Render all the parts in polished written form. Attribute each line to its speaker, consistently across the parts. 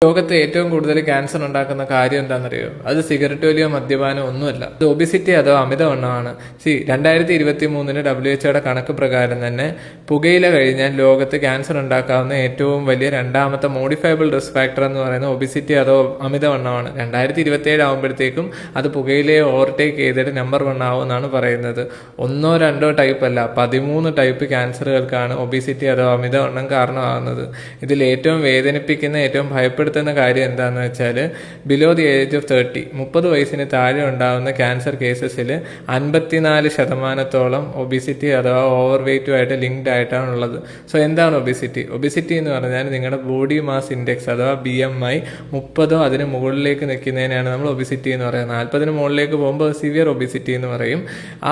Speaker 1: ലോകത്ത് ഏറ്റവും കൂടുതൽ ക്യാൻസർ ഉണ്ടാക്കുന്ന കാര്യം എന്താണെന്നറിയോ? അത് സിഗരറ്റ് വലിയോ മദ്യപാനോ ഒന്നുമല്ല, അത് ഒബിസിറ്റി അഥവാ അമിതവണ്ണമാണ്. 2023 WHO കണക്ക് പ്രകാരം തന്നെ പുകയില കഴിഞ്ഞാൽ ലോകത്ത് ക്യാൻസർ ഉണ്ടാക്കാവുന്ന ഏറ്റവും വലിയ രണ്ടാമത്തെ മോഡിഫയബിൾ റിസ്ക് ഫാക്ടർ എന്ന് പറയുന്നത് ഒബിസിറ്റി അഥവാ അമിതവണ്ണമാണ്. 2027 ആകുമ്പോഴത്തേക്കും അത് പുകയിലയെ ഓവർടേക്ക് ചെയ്തിട്ട് നമ്പർ 1 ആവുമെന്നാണ് പറയുന്നത്. ഒന്നോ രണ്ടോ ടൈപ്പ് അല്ല, 13 ടൈപ്പ് ക്യാൻസറുകൾക്കാണ് ഒബിസിറ്റി അഥവാ അമിതവണ്ണം കാരണമാകുന്നത്. ഇതിൽ ഏറ്റവും വേദനിപ്പിക്കുന്ന, ഏറ്റവും ഭയപ്പെടുത്തുന്ന കാര്യം എന്താണെന്ന് വെച്ചാൽ, ബിലോ ദി ഏജ് ഓഫ് 30 വയസ്സിന് താഴെ ഉണ്ടാകുന്ന ക്യാൻസർ കേസസിൽ 54% ഒബിസിറ്റി അഥവാ ഓവർ വെയ്റ്റുമായിട്ട് ലിങ്ക്ഡ് ആയിട്ടാണുള്ളത്. സോ എന്താണ് ഒബിസിറ്റി? ഒബിസിറ്റി എന്ന് പറഞ്ഞാൽ നിങ്ങളുടെ ബോഡി മാസ് ഇൻഡെക്സ് അഥവാ BMI 30 അതിന് മുകളിലേക്ക് നിൽക്കുന്നതിനാണ് നമ്മൾ ഒബിസിറ്റി എന്ന് പറയുന്നത്. 40 മുകളിലേക്ക് പോകുമ്പോൾ സിവിയർ ഒബിസിറ്റി എന്ന് പറയും.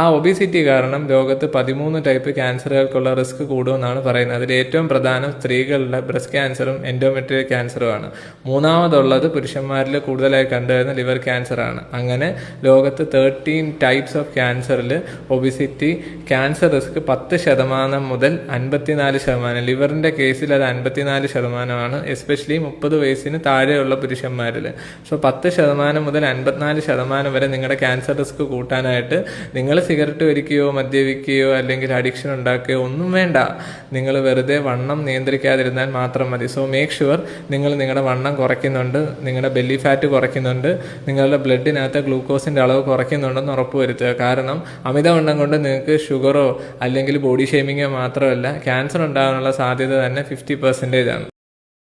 Speaker 1: ആ ഒബിസിറ്റി കാരണം ലോകത്ത് 13 ടൈപ്പ് ക്യാൻസറുകൾക്കുള്ള റിസ്ക് കൂടുമെന്നാണ് പറയുന്നത്. അതിൽ ഏറ്റവും പ്രധാനം സ്ത്രീകളുടെ ബ്രസ്റ്റ് ക്യാൻസറും എൻഡോമെട്രിയൽ ക്യാൻസറുമാണ്. മൂന്നാമതുള്ളത് പുരുഷന്മാരിൽ കൂടുതലായി കണ്ടുവരുന്ന ലിവർ ക്യാൻസറാണ്. അങ്ങനെ ലോകത്ത് 13 ടൈപ്സ് ഓഫ് ക്യാൻസറിൽ ഒബിസിറ്റി ക്യാൻസർ റിസ്ക് 10% മുതൽ 54%. ലിവറിൻ്റെ കേസിൽ അത് 54%, എസ്പെഷ്യലി 30 വയസ്സിന് താഴെയുള്ള പുരുഷന്മാരിൽ. സോ 10% മുതൽ 54% വരെ നിങ്ങളുടെ ക്യാൻസർ റിസ്ക് കൂട്ടാനായിട്ട് നിങ്ങൾ സിഗരറ്റ് വലിക്കുകയോ മദ്യപിക്കുകയോ അല്ലെങ്കിൽ അഡിക്ഷൻ ഉണ്ടാക്കുകയോ ഒന്നും വേണ്ട. നിങ്ങൾ വെറുതെ വണ്ണം നിയന്ത്രിക്കാതിരുന്നാൽ മാത്രം മതി. സോ മേക്ക് ഷുവർ നിങ്ങൾ നിങ്ങളുടെ വണ്ണം കുറയ്ക്കുന്നുണ്ട്, നിങ്ങളുടെ ബെല്ലി ഫാറ്റ് കുറയ്ക്കുന്നുണ്ട്, നിങ്ങളുടെ ബ്ലഡിനകത്ത് ഗ്ലൂക്കോസിൻ്റെ അളവ് കുറയ്ക്കുന്നുണ്ടെന്ന് ഉറപ്പുവരുത്തുക. കാരണം അമിതവണ്ണം കൊണ്ട് നിങ്ങൾക്ക് ഷുഗറോ അല്ലെങ്കിൽ ബോഡി ഷേമിങ്ങോ മാത്രമല്ല, ക്യാൻസർ ഉണ്ടാകാനുള്ള സാധ്യത തന്നെ 50% ആണ്.